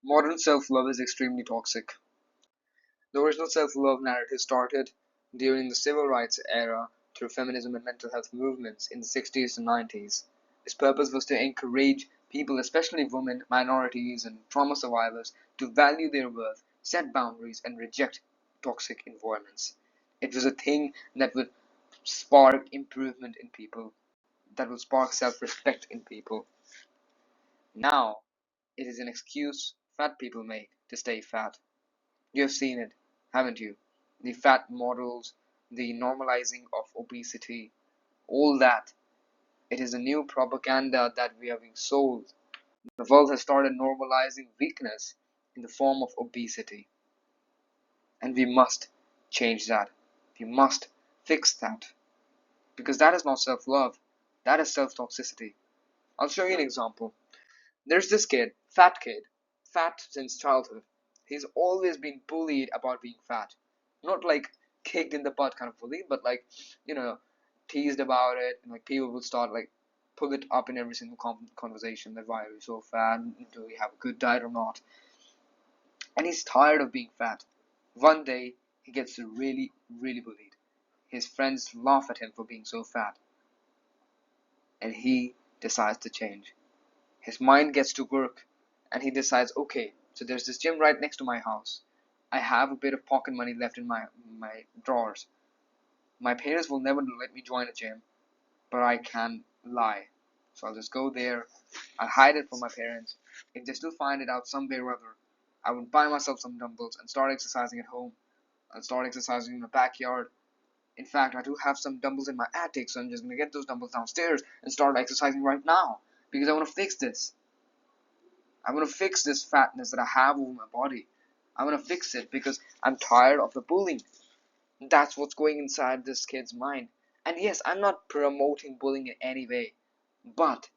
Modern self-love is extremely toxic. The original self-love narrative started during the civil rights era through feminism and mental health movements in the 60s and 90s. Its purpose was to encourage people, especially women, minorities, and trauma survivors, to value their worth, set boundaries, and reject toxic environments. It was a thing that would spark improvement in people, that would spark self-respect in people. Now, it is an excuse fat people make to stay fat. You have seen it, haven't you? The fat models, the normalizing of obesity, all that. It is a new propaganda that we are being sold. The world has started normalizing weakness in the form of obesity. And we must change that. We must fix that. Because that is not self-love. That is self-toxicity. I'll show you an example. There's this kid, fat since childhood. He's always been bullied about being fat. Not like kicked in the butt kind of bully, but like, you know, teased about it. And like people would start like pull it up in every single conversation that why are you so fat? Do you have a good diet or not? And he's tired of being fat. One day he gets really, really bullied. His friends laugh at him for being so fat, and he decides to change. His mind gets to work and he decides, okay, so there's this gym right next to my house. I have a bit of pocket money left in my drawers. My parents will never let me join a gym, but I can lie. So I'll just go there. I'll hide it from my parents. If they still find it out some way or other, I would buy myself some dumbbells and start exercising at home. I'll start exercising in my backyard. In fact, I do have some dumbbells in my attic, so I'm just gonna get those dumbbells downstairs and start exercising right now because I want to fix this. I want to fix this fatness that I have over my body. I want to fix it because I'm tired of the bullying. That's what's going inside this kid's mind. And yes, I'm not promoting bullying in any way, but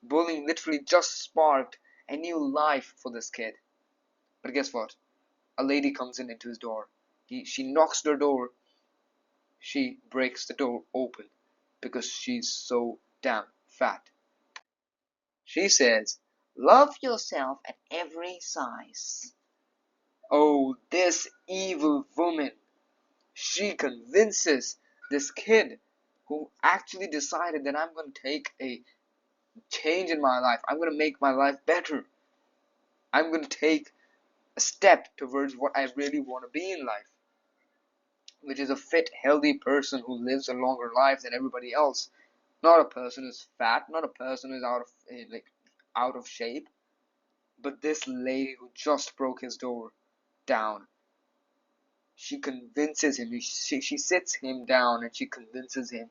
bullying literally just sparked a new life for this kid. But guess what? A lady comes into his door. She knocks the door. She breaks the door open because she's so damn fat. She says, "Love yourself at every size." Oh, this evil woman. She convinces this kid who actually decided that I'm going to take a change in my life. I'm going to make my life better. I'm going to take a step towards what I really want to be in life, which is a fit, healthy person who lives a longer life than everybody else. Not a person who's fat, not a person who's out of shape, but this lady who just broke his door down. She convinces him, she sits him down and she convinces him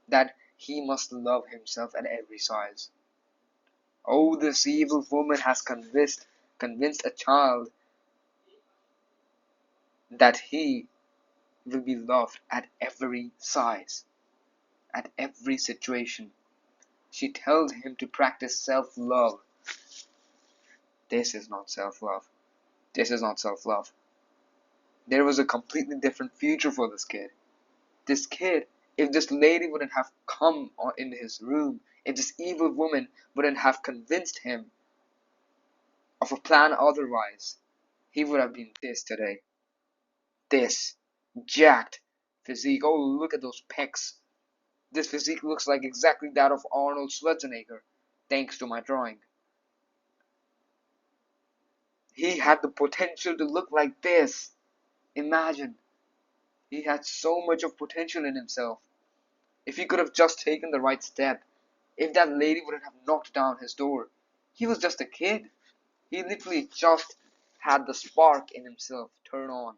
that he must love himself at every size. Oh, this evil woman has convinced a child that he will be loved at every size, at every situation. She tells him to practice self-love. This is not self-love. This is not self-love. There was a completely different future for this kid. This kid, if this lady wouldn't have come in his room, if this evil woman wouldn't have convinced him of a plan otherwise, he would have been this today. This jacked physique. Oh, look at those pecs. This physique looks like exactly that of Arnold Schwarzenegger, thanks to my drawing. He had the potential to look like this. Imagine. He had so much of potential in himself. If he could have just taken the right step, if that lady wouldn't have knocked down his door, he was just a kid. He literally just had the spark in himself turn on.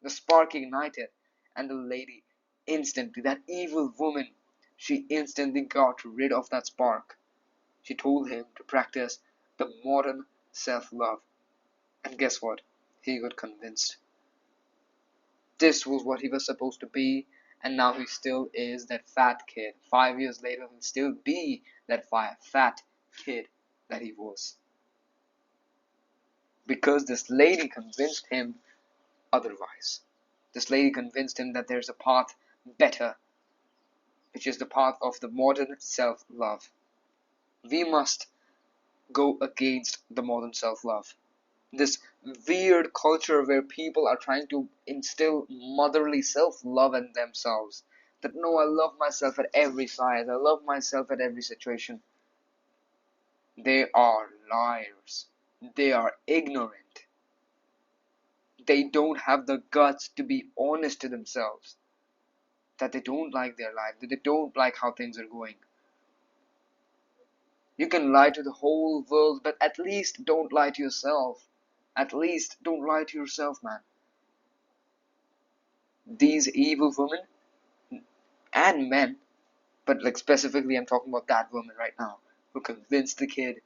The spark ignited, and the lady instantly, that evil woman, she instantly got rid of that spark. She told him to practice the modern self-love. And guess what? He got convinced. This was what he was supposed to be, and now he still is that fat kid. 5 years later, he'll still be that fat kid that he was. Because this lady convinced him otherwise. This lady convinced him that there's a path better, which is the path of the modern self-love. We must go against the modern self-love. This weird culture where people are trying to instill motherly self-love in themselves. That no, I love myself at every size, I love myself at every situation. They are liars. They are ignorant. They don't have the guts to be honest to themselves that they don't like their life, that they don't like how things are going. You can lie to the whole world, but at least don't lie to yourself. At least don't lie to yourself, man. These evil women and men, but like specifically I'm talking about that woman right now who convinced the kid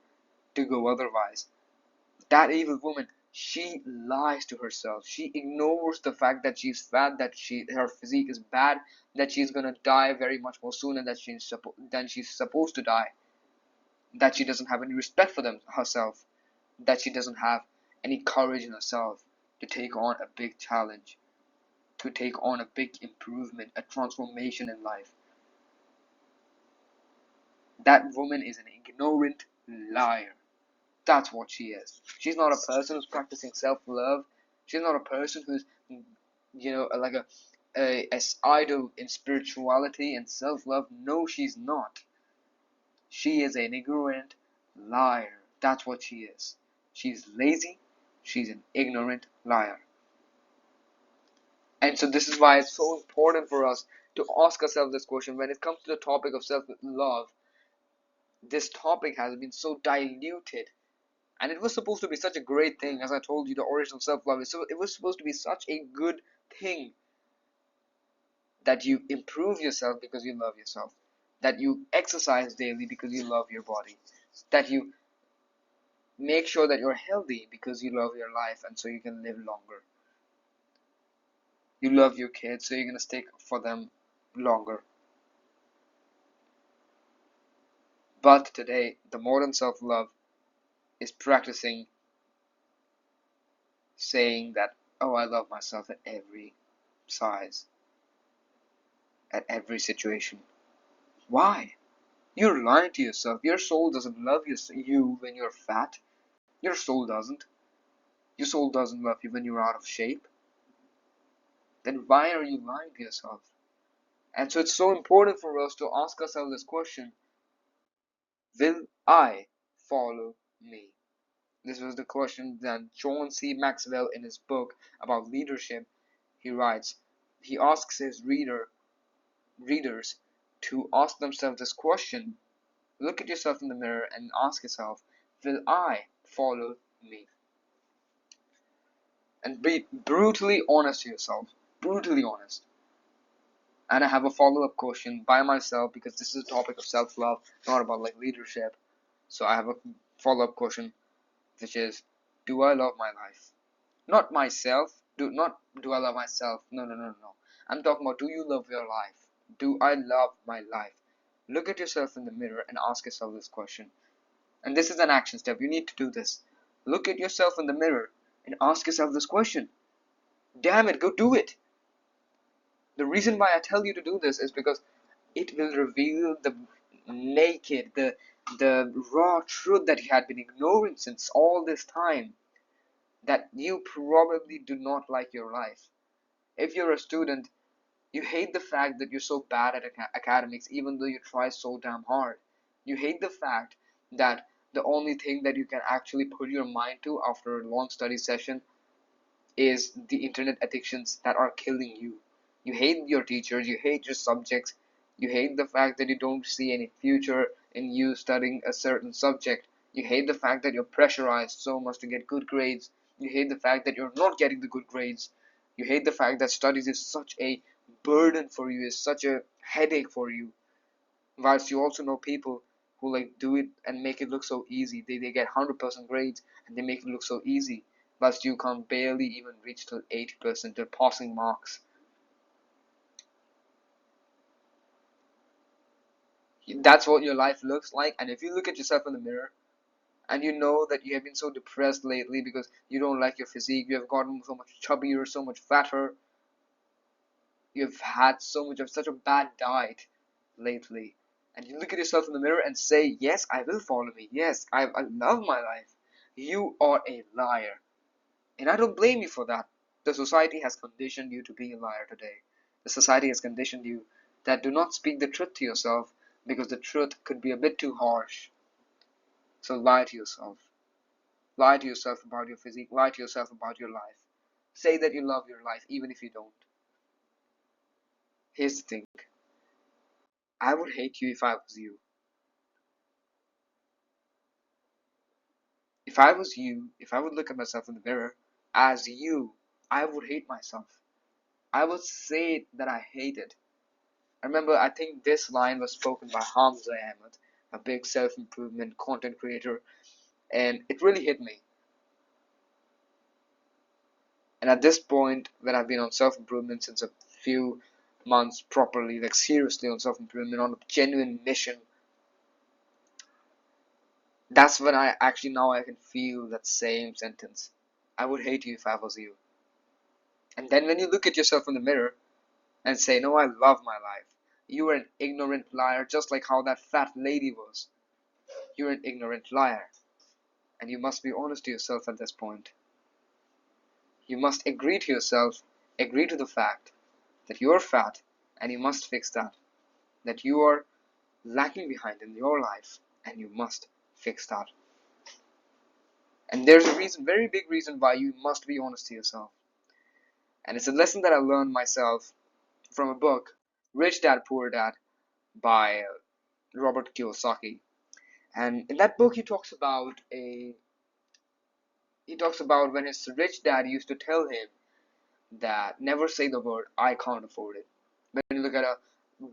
to go otherwise. That evil woman, she lies to herself. She ignores the fact that she's fat, that her physique is bad, that she's gonna die very much more sooner than she's supposed to die, that she doesn't have any respect for herself, that she doesn't have any courage in herself to take on a big challenge, to take on a big improvement, a transformation in life. That woman is an ignorant liar. That's what she is. She's not a person who's practicing self-love. She's not a person who's, like a idol in spirituality and self-love. No, she's not. She is an ignorant liar. That's what she is. She's lazy. She's an ignorant liar. And so this is why it's so important for us to ask ourselves this question when it comes to the topic of self-love. This topic has been so diluted, and it was supposed to be such a great thing. As I told you, the original self-love, so it was supposed to be such a good thing, that you improve yourself because you love yourself, that you exercise daily because you love your body, that you make sure that you're healthy because you love your life and so you can live longer. You love your kids so you're going to stick for them longer. But today, the modern self-love is practicing saying that, oh, I love myself at every size, at every situation. Why? You're lying to yourself. Your soul doesn't love you when you're fat. Your soul doesn't. Your soul doesn't love you when you're out of shape. Then why are you lying to yourself? And so it's so important for us to ask ourselves this question: will I follow me? This was the question that John C. Maxwell, in his book about leadership, he writes. He asks his readers to ask themselves this question. Look at yourself in the mirror and ask yourself, will I follow me? And be brutally honest to yourself. Brutally honest. And I have a follow-up question by myself, because this is a topic of self-love, not about like leadership. So I have a follow-up question, which is, do I love my life? Not myself. Not do I love myself? No, no, no, no. I'm talking about, do you love your life? Do I love my life? Look at yourself in the mirror and ask yourself this question. And this is an action step. You need to do this. Look at yourself in the mirror and ask yourself this question. Damn it, go do it. The reason why I tell you to do this is because it will reveal the naked, the raw truth that you had been ignoring since all this time. That you probably do not like your life. If you're a student, you hate the fact that you're so bad at academics even though you try so damn hard. You hate the fact that the only thing that you can actually put your mind to after a long study session is the internet addictions that are killing you. You hate your teachers, you hate your subjects, you hate the fact that you don't see any future in you studying a certain subject. You hate the fact that you're pressurized so much to get good grades. You hate the fact that you're not getting the good grades. You hate the fact that studies is such a burden for you, is such a headache for you. Whilst you also know people who like do it and make it look so easy. They get 100% grades and they make it look so easy. Whilst you can barely even reach to 80% to passing marks. That's what your life looks like. And if you look at yourself in the mirror and you know that you have been so depressed lately because you don't like your physique, you have gotten so much chubbier, so much fatter, you've had so much of such a bad diet lately, and you look at yourself in the mirror and say, yes, I will follow me, yes, I love my life, you are a liar. And I don't blame you for that. The society has conditioned you to be a liar today. The society has conditioned you that do not speak the truth to yourself because the truth could be a bit too harsh. So lie to yourself. Lie to yourself about your physique. Lie to yourself about your life. Say that you love your life even if you don't. Here's the thing. I would hate you if I was you. If I was you, if I would look at myself in the mirror as you, I would hate myself. I would say that I hate it. I remember, I think this line was spoken by Hamza Ahmed, a big self-improvement content creator, and it really hit me. And at this point, when I've been on self-improvement since a few months properly, like seriously on self-improvement, on a genuine mission, that's when I actually now I can feel that same sentence. I would hate you if I was you. And then when you look at yourself in the mirror and say, no, I love my life. You are an ignorant liar, just like how that fat lady was. You're an ignorant liar. And you must be honest to yourself at this point. You must agree to yourself, agree to the fact that you're fat and you must fix that. That you are lacking behind in your life and you must fix that. And there's a reason, very big reason why you must be honest to yourself. And it's a lesson that I learned myself from a book, Rich Dad Poor Dad by Robert Kiyosaki. And in that book he talks about when his rich dad used to tell him that never say the word I can't afford it. When you look at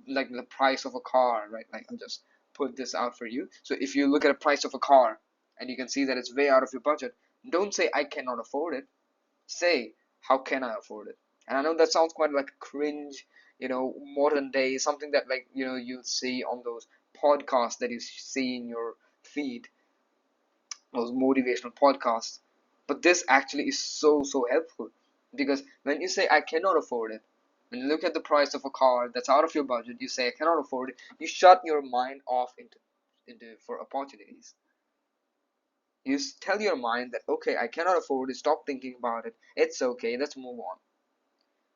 the price of a car, right? Like, I'll just put this out for you. So if you look at a price of a car and you can see that it's way out of your budget, don't say I cannot afford it. Say how can I afford it? And I know that sounds quite like a cringe, modern day, something that, like, you see on those podcasts that you see in your feed, those motivational podcasts. But this actually is so, so helpful, because when you say I cannot afford it, when you look at the price of a car that's out of your budget, you say I cannot afford it, you shut your mind off into for opportunities. You tell your mind that, okay, I cannot afford it, stop thinking about it, it's okay, let's move on.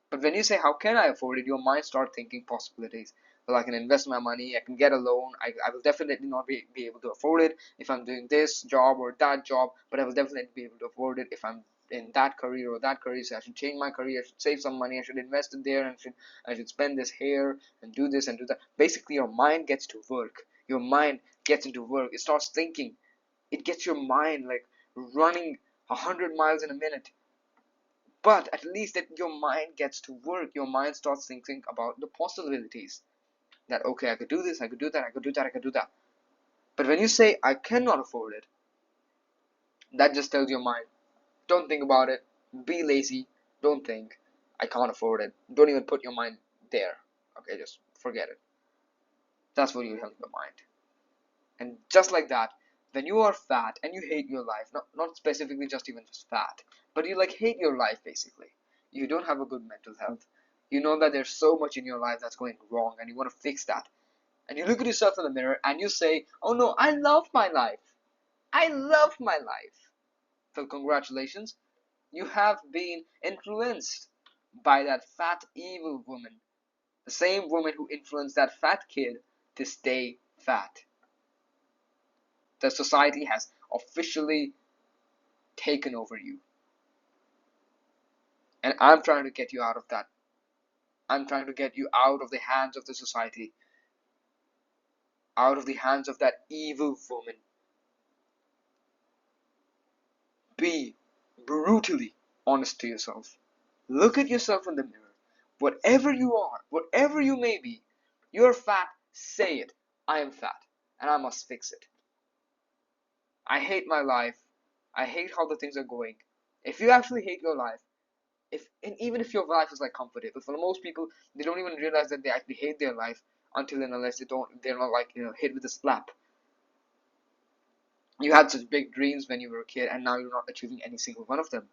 But when you say, how can I afford it? Your mind starts thinking possibilities. Well, I can invest my money, I can get a loan, I will definitely not be able to afford it if I'm doing this job or that job, but I will definitely be able to afford it if I'm in that career or that career. So I should change my career, I should save some money, I should invest it there, and I should spend this here and do this and do that. Basically, your mind gets to work. Your mind gets into work. It starts thinking. It gets your mind like running 100 miles in a minute. But at least that your mind gets to work. Your mind starts thinking about the possibilities. That, okay, I could do this, I could do that, I could do that, I could do that. But when you say I cannot afford it, that just tells your mind, don't think about it, be lazy, don't think, I can't afford it. Don't even put your mind there. Okay, just forget it. That's what you tell your mind. And just like that, when you are fat and you hate your life, not specifically just fat, but you like hate your life basically. You don't have a good mental health. You know that there's so much in your life that's going wrong and you want to fix that. And you look at yourself in the mirror and you say, oh no, I love my life. I love my life. So congratulations. You have been influenced by that fat evil woman. The same woman who influenced that fat kid to stay fat. The society has officially taken over you. And I'm trying to get you out of that. I'm trying to get you out of the hands of the society, out of the hands of that evil woman. Be brutally honest to yourself. Look at yourself in the mirror. Whatever you are, whatever you may be, you're fat, say it. I am fat, and I must fix it. I hate my life. I hate how the things are going. If you actually hate your life, and even if your life is like comfortable, for most people, they don't even realize that they actually hate their life until and unless they're not, like, hit with a slap. You had such big dreams when you were a kid, and now you're not achieving any single one of them.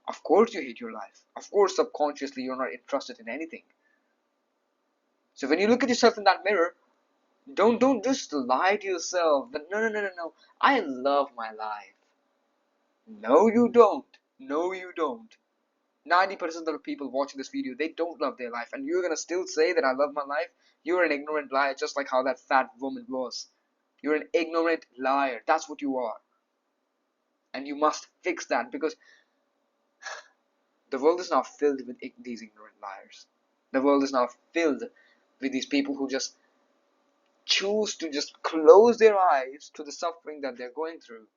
Of course you hate your life. Of course subconsciously you're not interested in anything. So when you look at yourself in that mirror, don't just lie to yourself that no, I love my life. No, you don't. No, you don't. 90% of the people watching this video, they don't love their life, and you're gonna still say that I love my life? You're an ignorant liar, just like how that fat woman was. You're an ignorant liar. That's what you are. And you must fix that, because the world is now filled with these ignorant liars. The world is now filled with these people who just choose to just close their eyes to the suffering that they're going through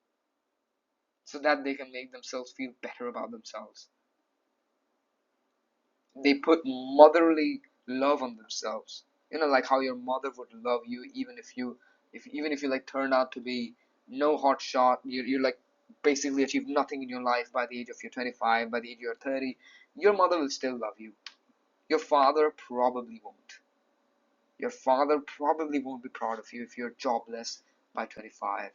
so that they can make themselves feel better about themselves. They put motherly love on themselves. You know, like how your mother would love you even if you like turned out to be no hot shot. You like basically achieved nothing in your life by the age of your 25, by the age you're 30. Your mother will still love you. Your father probably won't. Your father probably won't be proud of you if you're jobless by 25.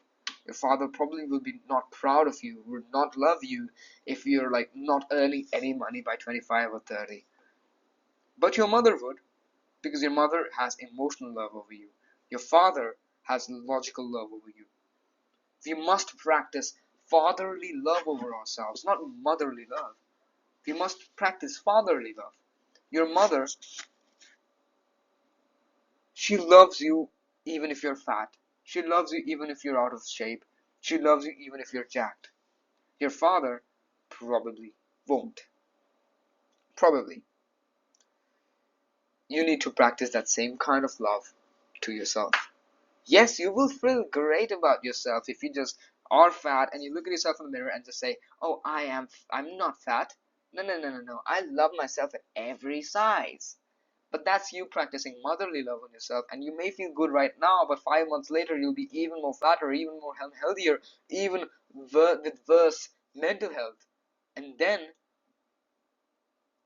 Your father probably will be not proud of you, would not love you if you're like not earning any money by 25 or 30. But your mother would, because your mother has emotional love over you. Your father has logical love over you. We must practice fatherly love over ourselves, not motherly love. We must practice fatherly love. Your mother, she loves you even if you're fat. She loves you even if you're out of shape. She loves you even if you're jacked. Your father probably won't. Probably. You need to practice that same kind of love to yourself. Yes, you will feel great about yourself if you just are fat and you look at yourself in the mirror and just say, "Oh, I'm not fat." No, no, no, no, no. I love myself at every size. But that's you practicing motherly love on yourself, and you may feel good right now, but 5 months later you'll be even more fatter, even more healthier, even with worse mental health. And then,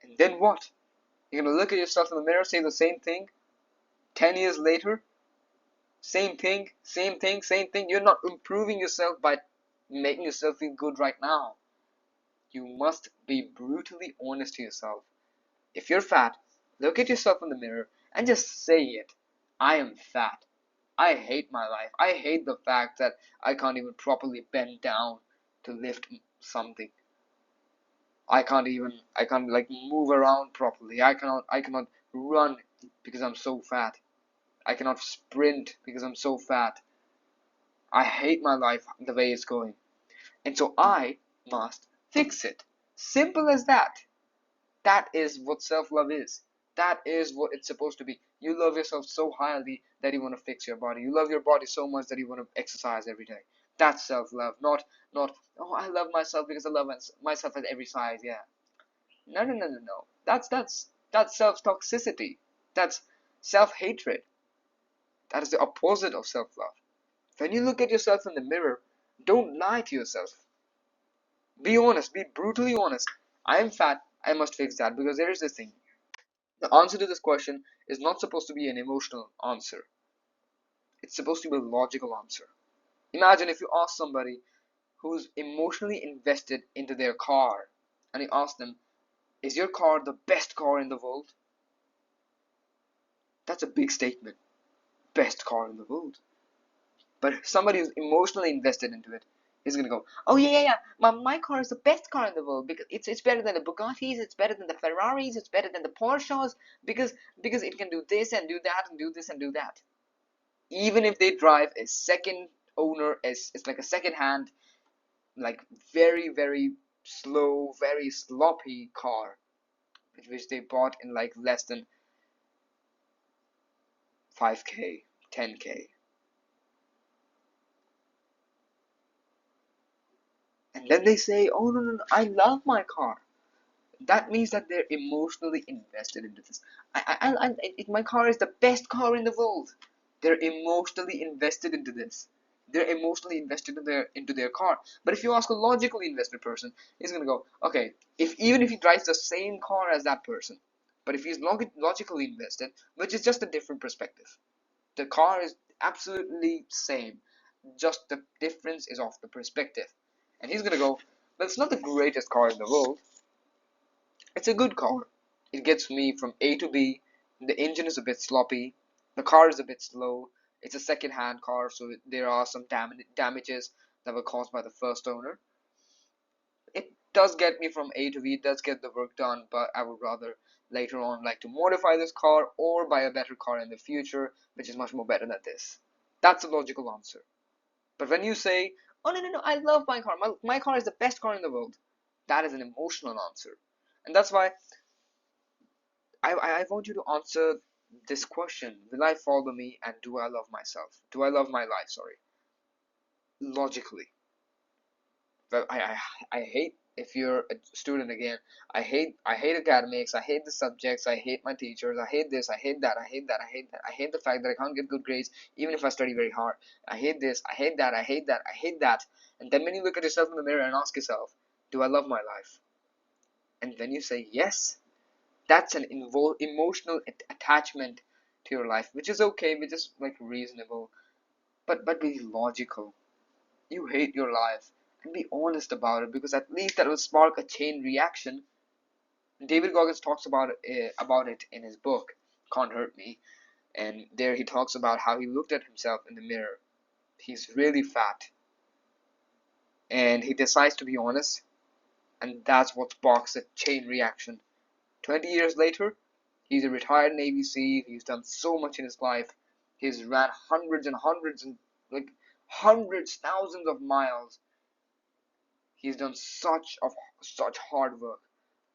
and then what? You're gonna look at yourself in the mirror, say the same thing 10 years later. Same thing, same thing, same thing. You're not improving yourself by making yourself feel good right now. You must be brutally honest to yourself. If you're fat, look at yourself in the mirror and just say it. I am fat. I hate my life. I hate the fact that I can't even properly bend down to lift something. I can't like move around properly. I cannot run because I'm so fat. I cannot sprint because I'm so fat. I hate my life the way it's going. And so I must fix it. Simple as that. That is what self-love is. That is what it's supposed to be. You love yourself so highly that you want to fix your body. You love your body so much that you want to exercise every day. That's self-love. Not, oh, I love myself because I love myself at every size. Yeah. No, no, no, no, no. That's self-toxicity. That's self-hatred. That is the opposite of self-love. When you look at yourself in the mirror, don't lie to yourself. Be honest, be brutally honest. I am fat, I must fix that, because there is this thing. The answer to this question is not supposed to be an emotional answer. It's supposed to be a logical answer. Imagine if you ask somebody who's emotionally invested into their car and you ask them, is your car the best car in the world? That's a big statement. Best car in the world. But somebody who's emotionally invested into it is gonna go, oh yeah, yeah, yeah. My car is the best car in the world because it's better than the Bugattis, it's better than the Ferraris, it's better than the Porsches because it can do this and do that and do this and do that. Even if they drive a second owner, it's like a second hand, like very slow, very sloppy car, which they bought in like less than 5K, 10K. And then they say, oh no, no, no, I love my car. That means that they're emotionally invested into this. My car is the best car in the world. They're emotionally invested into this. They're emotionally invested into their car. But if you ask a logically invested person, he's gonna go, okay, if even if he drives the same car as that person, but if he's logically invested, which is just a different perspective, the car is absolutely same. Just the difference is off the perspective. And he's gonna go, but it's not the greatest car in the world. It's a good car. It gets me from A to B. The engine is a bit sloppy. The car is a bit slow. It's a second-hand car, so there are some damages that were caused by the first owner. does get me from A to B, it does get the work done, but I would rather later on like to modify this car or buy a better car in the future, which is much more better than this. That's a logical answer. But when you say, oh no, no, no, I love my car, my car is the best car in the world, that is an emotional answer. And that's why I want you to answer this question: will I follow me, and do I love myself? Do I love my life? Sorry, logically. Well, I hate, if you're a student again. I hate academics. I hate the subjects. I hate my teachers. I hate this. I hate that. I hate that. I hate that. I hate the fact that I can't get good grades even if I study very hard. I hate this. I hate that. I hate that. I hate that. And then when you look at yourself in the mirror and ask yourself, do I love my life? And when you say yes, that's an emotional attachment to your life, which is okay, which is like reasonable, but be logical. You hate your life, and be honest about it, because at least that will spark a chain reaction. David Goggins talks about it in his book Can't Hurt Me, and there he talks about how he looked at himself in the mirror. He's really fat, and he decides to be honest, and that's what sparks a chain reaction. 20 years later, he's a retired Navy SEAL. He's done so much in his life. He's ran hundreds and hundreds and like hundreds, thousands of miles. He's done such hard work.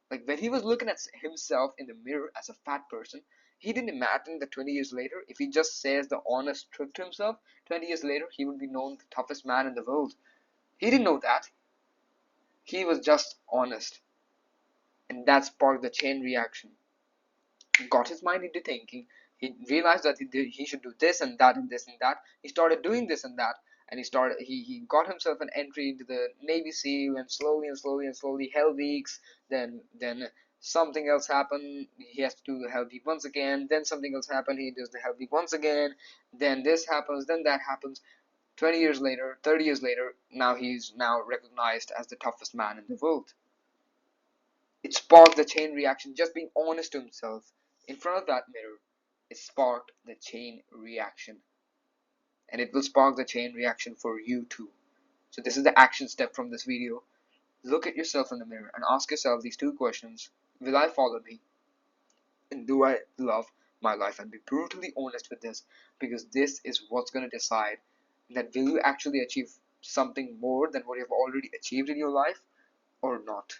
Like when he was looking at himself in the mirror as a fat person, he didn't imagine that 20 years later, if he just says the honest truth to himself, 20 years later he would be known the toughest man in the world. He didn't know that. He was just honest, and that sparked the chain reaction. Got his mind into thinking. He realized that he should do this and that and this and that. He started doing this and that, and he got himself an entry into the Navy SEAL, and slowly and slowly and slowly hell weeks. Then something else happened. He has to do the hell week once again. Then something else happened. He does the hell week once again. Then this happens. Then that happens. 20 years later, 30 years later, now he's now recognized as the toughest man in the world. It sparked the chain reaction. Just being honest to himself in front of that mirror, it sparked the chain reaction. And it will spark the chain reaction for you too. So this is the action step from this video. Look at yourself in the mirror and ask yourself these two questions. Will I follow me? And do I love my life? And be brutally honest with this, because this is what's going to decide that will you actually achieve something more than what you have already achieved in your life or not.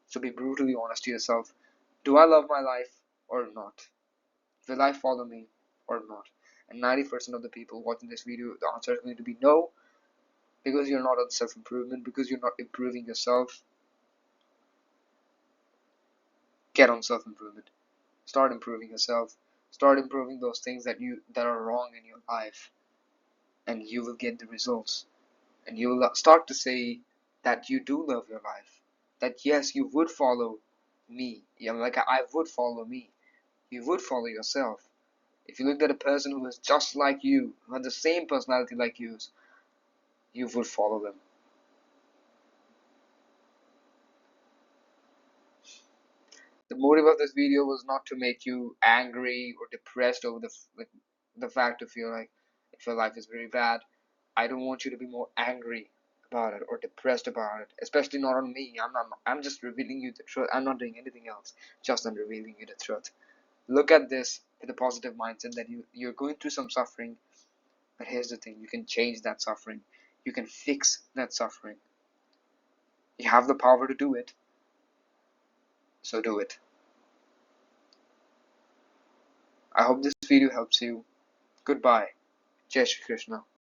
So be brutally honest to yourself. Do I love my life or not? Will I follow me or not? And 90% of the people watching this video, the answer is going to be no, because you're not on self-improvement, because you're not improving yourself. Get on self-improvement. Start improving yourself. Start improving those things that are wrong in your life, and you will get the results. And you will start to say that you do love your life. That yes, you would follow me. Yeah, like I would follow me. You would follow yourself. If you looked at a person who was just like you, who had the same personality like yours, you would follow them. The motive of this video was not to make you angry or depressed over the fact of feel like if your life is very bad. I don't want you to be more angry about it or depressed about it, especially not on me. I'm just revealing you the truth. I'm not doing anything else. Just I'm revealing you the truth. Look at this with a positive mindset that you're going through some suffering, but here's the thing: you can change that suffering. You can fix that suffering. You have the power to do it, so do it. I hope this video helps you. Goodbye. Jai Shri Krishna.